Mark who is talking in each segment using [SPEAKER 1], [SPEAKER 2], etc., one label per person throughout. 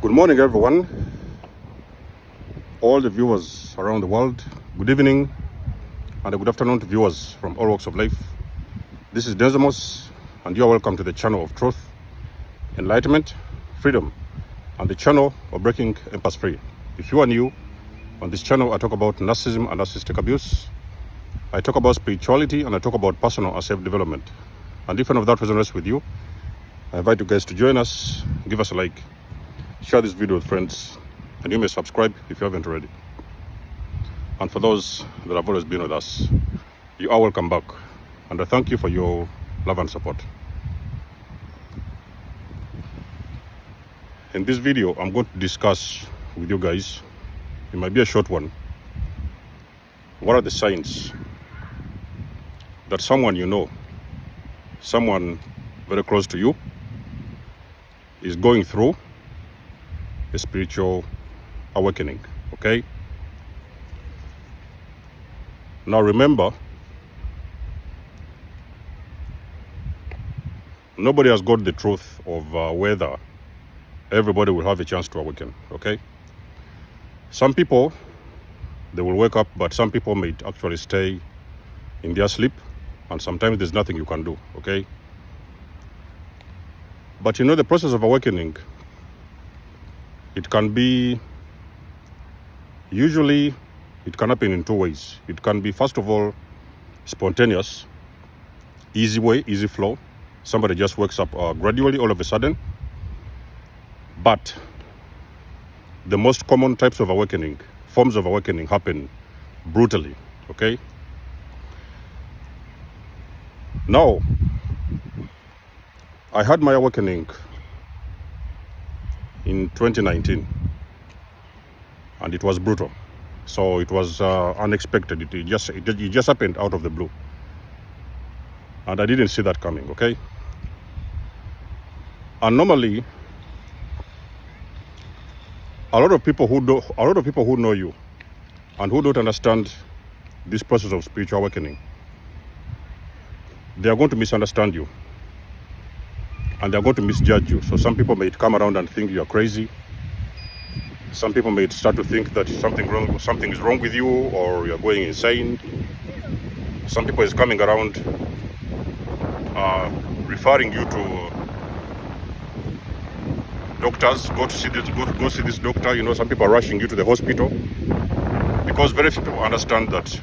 [SPEAKER 1] Good morning, everyone. All the viewers around the world, good evening and a good afternoon to viewers from all walks of life. This is nikymus, and you are welcome to the channel of truth, enlightenment, freedom, and the channel of breaking impasse free. If you are new on this channel, I talk about narcissism and narcissistic abuse. I talk about spirituality, and I talk about personal and self-development. And if any of that resonates with you, I invite you guys to join us. Give us a like, share this video with friends, and you may subscribe if you haven't already. And for those that have always been with us, you are welcome back, and I thank you for your love and support. In this video, I'm going to discuss with you guys, it might be a short one, what are the signs that someone you know, someone very close to you, is going through a spiritual awakening. Okay, now remember, nobody has got the truth of whether everybody will have a chance to awaken. Okay, some people, they will wake up, but some people may actually stay in their sleep, and sometimes there's nothing you can do. Okay, but you know, the process of awakening, it can be, usually it can happen in two ways. It can be, first of all, spontaneous, easy way, easy flow. Somebody just wakes up gradually all of a sudden. But the most common types of awakening, forms of awakening, happen brutally. Okay, now I had my awakening in 2019, and it was brutal. So it was unexpected. It just happened out of the blue, and I didn't see that coming. Okay, and normally a lot of people who know you and who don't understand this process of spiritual awakening, they are going to misunderstand you, and they're going to misjudge you. So some people may come around and think you're crazy. Some people may start to think that something is wrong with you, or you're going insane. Some people is coming around referring you to doctors. Go see this doctor. You know, some people are rushing you to the hospital, because very few people understand that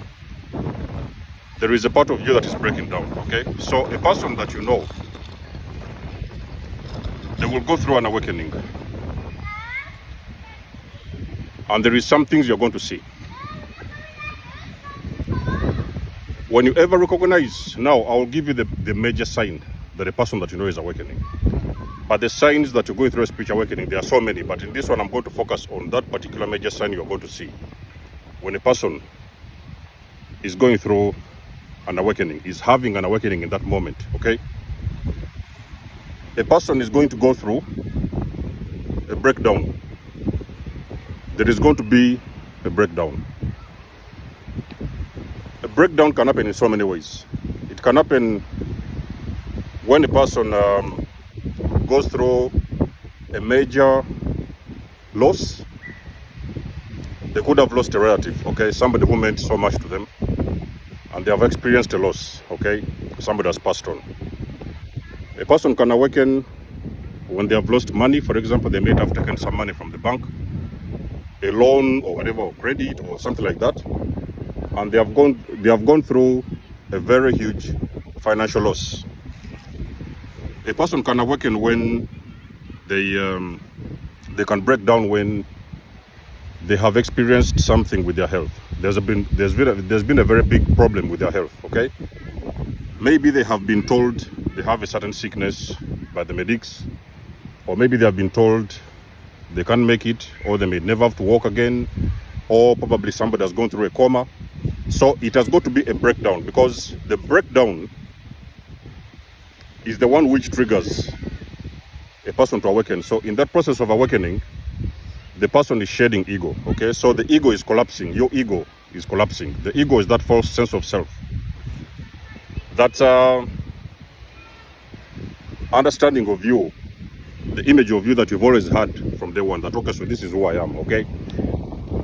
[SPEAKER 1] there is a part of you that is breaking down. Okay, so a person that you know, they will go through an awakening, and there is some things you're going to see. When you ever recognize, now I'll give you the major sign that a person that you know is awakening. But the signs that you're going through a spiritual awakening, there are so many, but in this one I'm going to focus on that particular major sign you're going to see when a person is going through an awakening, is having an awakening in that moment. Okay, a person is going to go through a breakdown. There is going to be a breakdown. A breakdown can happen in so many ways. It can happen when a person goes through a major loss. They could have lost a relative, okay, somebody who meant so much to them, and they have experienced a loss. Okay, somebody has passed on. A person can awaken when they have lost money. For example, they may have taken some money from the bank, a loan or whatever, or credit or something like that, and they have gone through a very huge financial loss. A person can awaken when they can break down when they have experienced something with their health. There's been a very big problem with their health. Okay, maybe they have been told they have a certain sickness by the medics, or maybe they have been told they can't make it, or they may never have to walk again, or probably somebody has gone through a coma. So it has got to be a breakdown, because the breakdown is the one which triggers a person to awaken. So in that process of awakening, the person is shedding ego. Okay, so the ego is collapsing. Your ego is collapsing. The ego is that false sense of self, that understanding of you the image of you that you've always had from day one, that okay, so this is who I am, okay?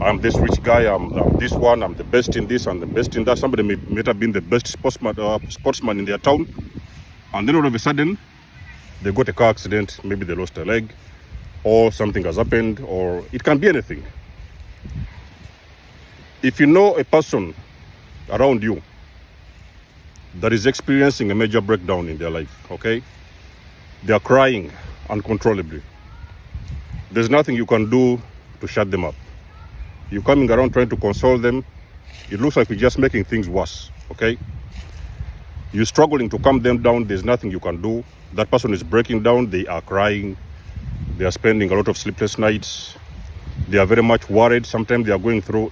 [SPEAKER 1] I'm this rich guy, I'm this one, I'm the best in this, I'm the best in that. Somebody may have been the best sportsman in their town, and then all of a sudden, they got a car accident, maybe they lost a leg, or something has happened, or it can be anything. If you know a person around you that is experiencing a major breakdown in their life, okay? They are crying uncontrollably. There's nothing you can do to shut them up. You're coming around trying to console them. It looks like you're just making things worse, okay? You're struggling to calm them down. There's nothing you can do. That person is breaking down. They are crying. They are spending a lot of sleepless nights. They are very much worried. Sometimes they are going through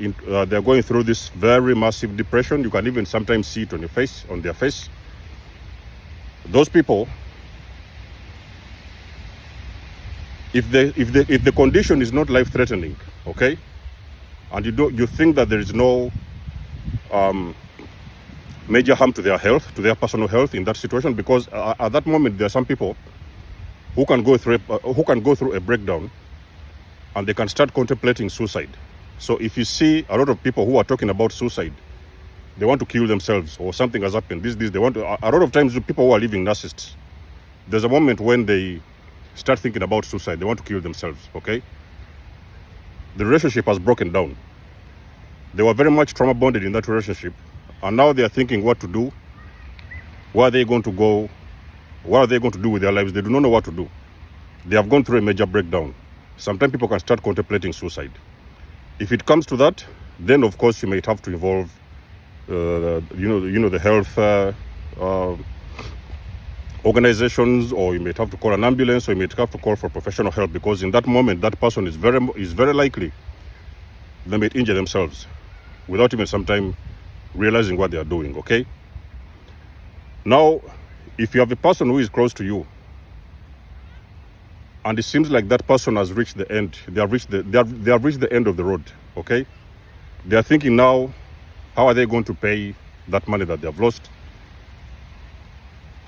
[SPEAKER 1] this very massive depression. You can even sometimes see it on their face. Those people, if the condition is not life-threatening, okay, and you think that there is no major harm to their health, to their personal health in that situation, because at that moment there are some people who can go through a breakdown and they can start contemplating suicide. So if you see a lot of people who are talking about suicide, they want to kill themselves or something has happened. They want to. A lot of times, people who are living narcissists, there's a moment when they start thinking about suicide. They want to kill themselves. Okay. The relationship has broken down. They were very much trauma bonded in that relationship, and now they are thinking what to do. Where are they going to go? What are they going to do with their lives? They do not know what to do. They have gone through a major breakdown. Sometimes people can start contemplating suicide. If it comes to that, then of course you might have to involve, the health organizations, or you might have to call an ambulance, or you might have to call for professional help, because in that moment, that person is very likely they might injure themselves without even sometimes realizing what they are doing. Okay. Now, if you have a person who is close to you, and it seems like that person has reached the end. They have reached the end of the road. Okay, they are thinking now, how are they going to pay that money that they have lost?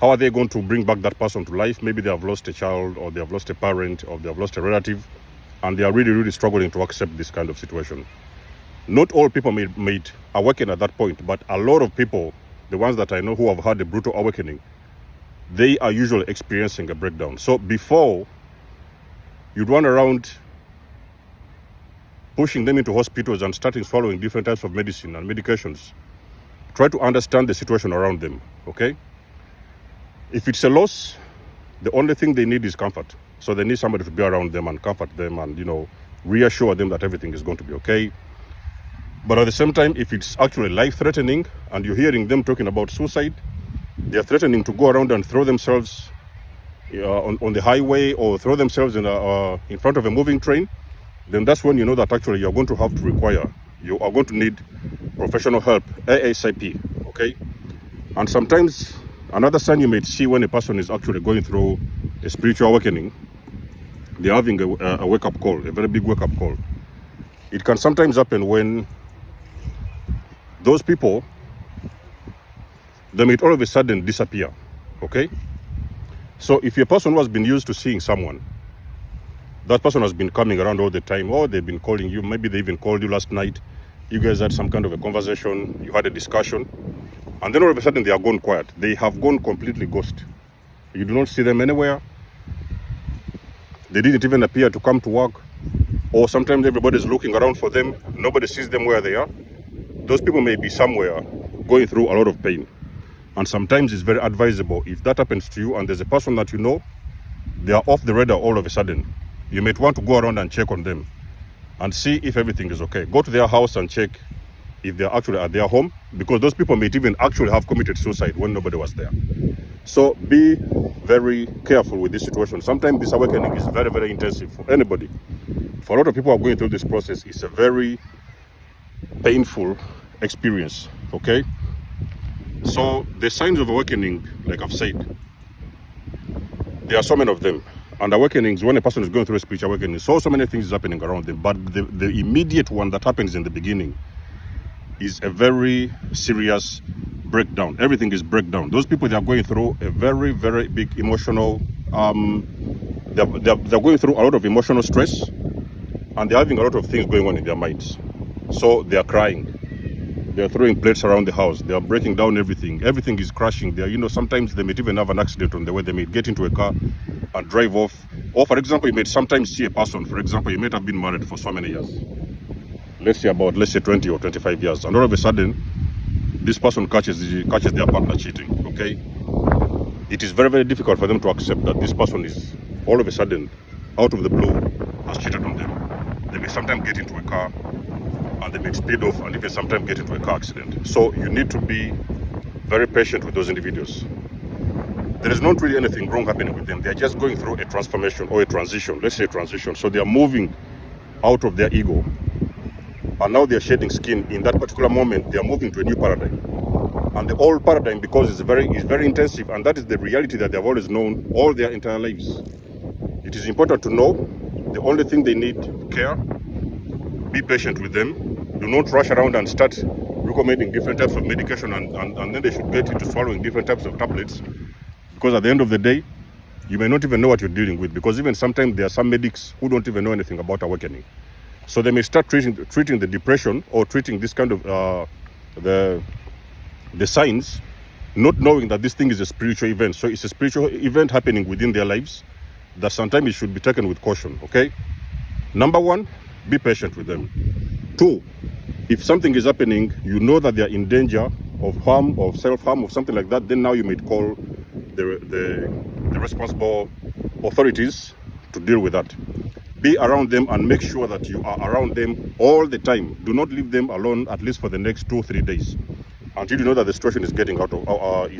[SPEAKER 1] How are they going to bring back that person to life? Maybe they have lost a child, or they have lost a parent, or they have lost a relative, and they are really struggling to accept this kind of situation. Not all people may awaken at that point, but a lot of people, the ones that I know who have had a brutal awakening, they are usually experiencing a breakdown. So before you'd run around pushing them into hospitals and starting swallowing different types of medicine and medications, try to understand the situation around them, okay? If it's a loss, the only thing they need is comfort. So they need somebody to be around them and comfort them and, reassure them that everything is going to be okay. But at the same time, if it's actually life-threatening and you're hearing them talking about suicide, they're threatening to go around and throw themselves on the highway, or throw themselves in front of a moving train, then that's when you know that actually you are going to need professional help ASAP, okay? And sometimes another sign you may see when a person is actually going through a spiritual awakening, they're having a wake-up call, a very big wake-up call. It can sometimes happen when those people, they may all of a sudden disappear, okay? So if you're a person who has been used to seeing someone, that person has been coming around all the time, or they've been calling you, maybe they even called you last night, you guys had some kind of a conversation, you had a discussion, and then all of a sudden they are gone quiet. They have gone completely ghost. You do not see them anywhere. They didn't even appear to come to work, or sometimes everybody's looking around for them. Nobody sees them where they are. Those people may be somewhere going through a lot of pain. And sometimes it's very advisable, if that happens to you and there's a person that you know, they are off the radar all of a sudden, you might want to go around and check on them and see if everything is okay. Go to their house and check if they're actually at their home, because those people may even actually have committed suicide when nobody was there. So be very careful with this situation. Sometimes this awakening is very intensive for anybody. For a lot of people who are going through this process, it's a very painful experience, okay? So the signs of awakening, like I've said, there are so many of them. And awakenings, when a person is going through a spiritual awakening, so many things is happening around them. But the immediate one that happens in the beginning is a very serious breakdown. Everything is breakdown. Those people, they are going through a very, very big emotional, they're going through a lot of emotional stress, and they're having a lot of things going on in their minds. So they are crying. They're throwing plates around the house. They are breaking down everything. Everything is crashing. They are, sometimes they may even have an accident on the way. They may get into a car and drive off. Or for example, you may sometimes see a person, for example, you might have been married for so many years. Let's say 20 or 25 years. And all of a sudden, this person catches their partner cheating, okay? It is very, very difficult for them to accept that this person is all of a sudden, out of the blue, has cheated on them. They may sometimes get into a car and they may speed off and even sometimes get into a car accident. So you need to be very patient with those individuals. There is not really anything wrong happening with them. They are just going through a transformation or a transition. Let's say a transition. So they are moving out of their ego. And now they are shedding skin. In that particular moment, they are moving to a new paradigm. And the old paradigm, because it's very intensive, and that is the reality that they have always known all their entire lives. It is important to know the only thing they need: care. Be patient with them. Do not rush around and start recommending different types of medication and then they should get into swallowing different types of tablets. Because at the end of the day, you may not even know what you're dealing with, because even sometimes there are some medics who don't even know anything about awakening. So they may start treating the depression or treating this kind of the signs, not knowing that this thing is a spiritual event. So it's a spiritual event happening within their lives that sometimes it should be taken with caution, okay? Number one, be patient with them. Two, if something is happening, you know that they are in danger of harm, of self-harm, or something like that, then now you may call the responsible authorities to deal with that. Be around them and make sure that you are around them all the time. Do not leave them alone, at least for the next 2-3 days, until you know that the situation is getting out of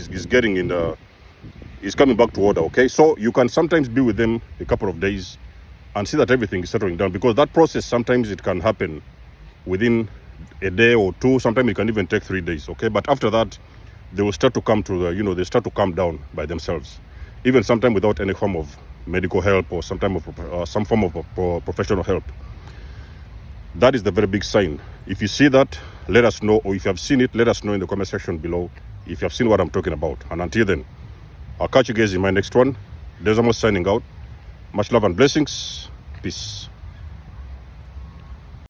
[SPEAKER 1] is coming back to order. Okay, so you can sometimes be with them a couple of days and see that everything is settling down, because that process sometimes it can happen within a day or two. Sometimes it can even take 3 days. Okay, but after that, they will start to come to the they start to calm down by themselves, even sometimes without any form of medical help or some form of professional help. That is the very big sign. If you see that, let us know, or if you have seen it, let us know in the comment section below if you have seen what I'm talking about. And until then, I'll catch you guys in my next one. Nikymus signing out. Much love and blessings. Peace.